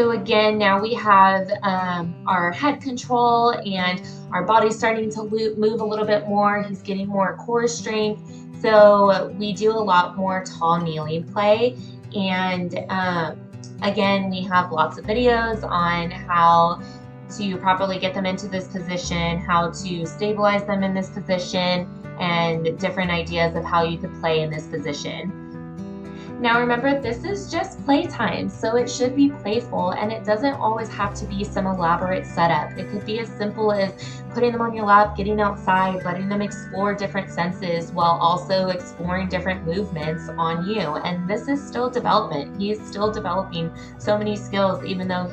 So again, now we have our head control and our body's starting to move a little bit more. He's getting more core strength. So we do a lot more tall kneeling play. And again, we have lots of videos on how to properly get them into this position, how to stabilize them in this position, and different ideas of how you could play in this position. Now remember, this is just playtime, so it should be playful, and it doesn't always have to be some elaborate setup. It could be as simple as putting them on your lap, getting outside, letting them explore different senses while also exploring different movements on you. And this is still development. He's still developing so many skills, even though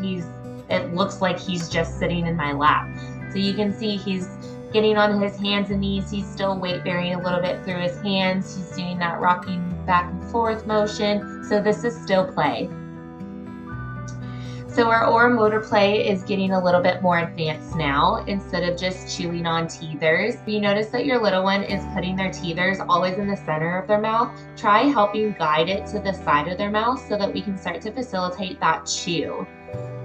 it looks like he's just sitting in my lap. So you can see he's getting on his hands and knees. He's still weight bearing a little bit through his hands. He's doing that rocking back and forth motion. So this is still play. So our oromotor play is getting a little bit more advanced now. Instead of just chewing on teethers, you notice that your little one is putting their teethers always in the center of their mouth. Try helping guide it to the side of their mouth so that we can start to facilitate that chew.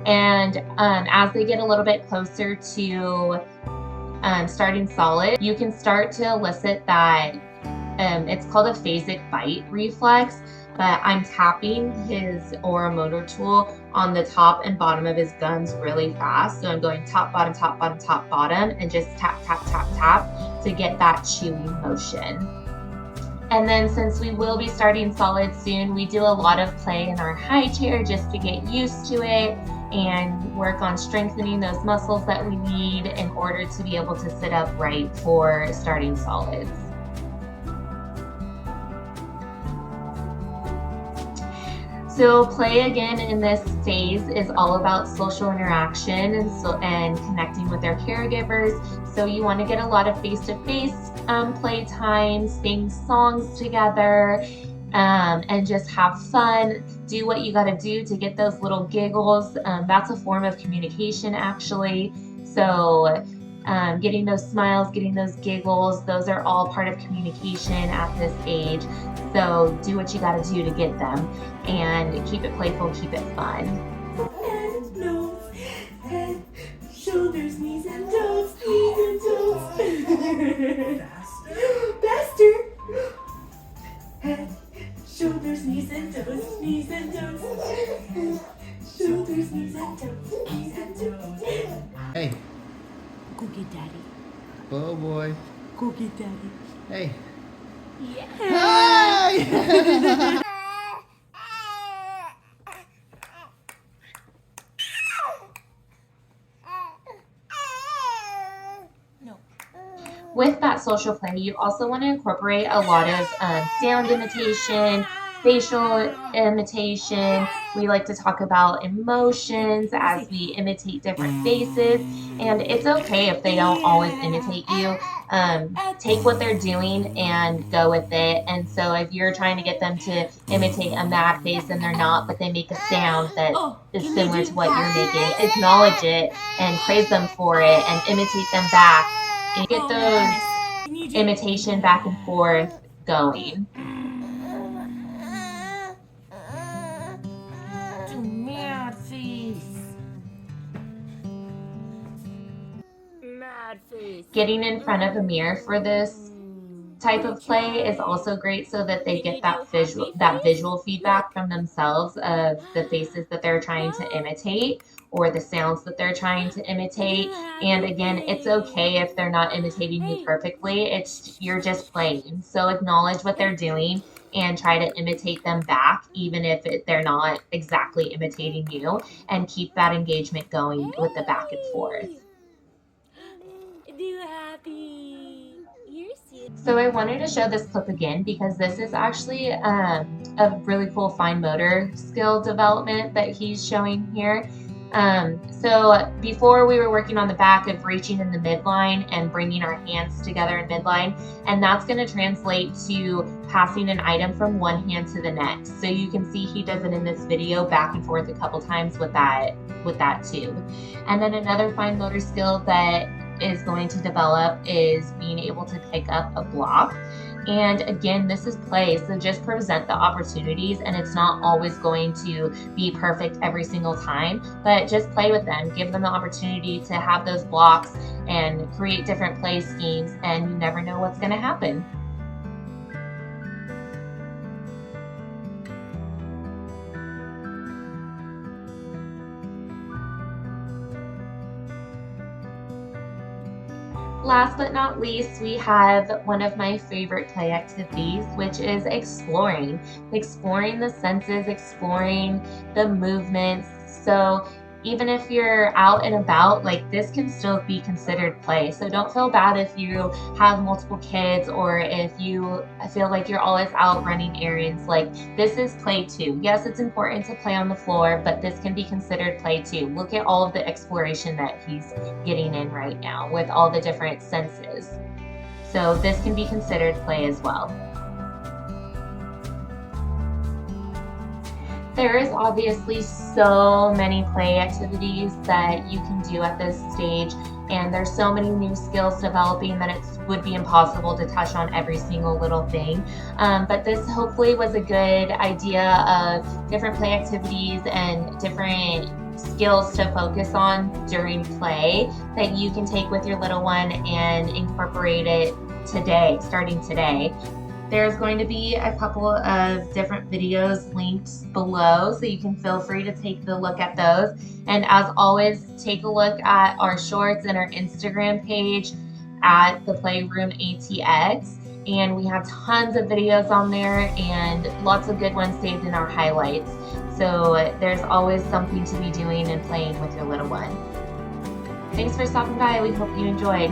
And as they get a little bit closer to starting solid, you can start to elicit that, it's called a phasic bite reflex, but I'm tapping his oromotor tool on the top and bottom of his gums really fast. So I'm going top, bottom, top, bottom, top, bottom, and just tap, tap, tap, tap to get that chewing motion. And then since we will be starting solid soon, we do a lot of play in our high chair just to get used to it and work on strengthening those muscles that we need in order to be able to sit upright for starting solids. So play again in this phase is all about social interaction and connecting with their caregivers. So you want to get a lot of face-to-face play time, sing songs together, and just have fun. Do what you got to do to get those little giggles. That's a form of communication, actually. So getting those smiles, getting those giggles, those are all part of communication at this age. So do what you got to do to get them, and keep it playful, keep it fun. Head, nose, head, shoulders, knees and toes, knees and toes. Faster. Head, shoulders, knees and toes, knees and toes. Shoulders, knees and toes, knees and toes. Hey. Go get daddy. Oh boy. Go get daddy. Hey. Yeah. Hi! With that social play, you also want to incorporate a lot of sound imitation, facial imitation. We like to talk about emotions as we imitate different faces, and it's okay if they don't always imitate you. Take what they're doing and go with it. And so if you're trying to get them to imitate a mad face and they're not, but they make a sound that is similar to what you're making, acknowledge it and praise them for it and imitate them back. And get those imitation back and forth going. Mad face. Mad face. Getting in front of a mirror for this type of play is also great so that they get that visual feedback from themselves of the faces that they're trying to imitate or the sounds that they're trying to imitate. And again, it's okay if they're not imitating you perfectly. You're just playing. So acknowledge what they're doing and try to imitate them back, even if they're not exactly imitating you, and keep that engagement going with the back and forth. So I wanted to show this clip again because this is actually a really cool fine motor skill development that he's showing here. So before we were working on the back of reaching in the midline and bringing our hands together in midline, and that's going to translate to passing an item from one hand to the next. So you can see he does it in this video back and forth a couple times with that tube. And then another fine motor skill that is going to develop is being able to pick up a block. And again, this is play, so just present the opportunities, and it's not always going to be perfect every single time, but just play with them. Give them the opportunity to have those blocks and create different play schemes, and you never know what's going to happen. Last but not least, we have one of my favorite play activities, which is exploring. Exploring the senses, exploring the movements. So even if you're out and about, like, this can still be considered play. So don't feel bad if you have multiple kids or if you feel like you're always out running errands. Like, this is play too. Yes, it's important to play on the floor, but this can be considered play too. Look at all of the exploration that he's getting in right now with all the different senses. So this can be considered play as well. There is obviously so many play activities that you can do at this stage, and there's so many new skills developing that it would be impossible to touch on every single little thing. But this hopefully was a good idea of different play activities and different skills to focus on during play that you can take with your little one and incorporate it today, starting today. There's going to be a couple of different videos linked below, so you can feel free to take a look at those. And as always, take a look at our shorts and our Instagram page at the Playroom ATX. And we have tons of videos on there and lots of good ones saved in our highlights. So there's always something to be doing and playing with your little one. Thanks for stopping by. We hope you enjoyed.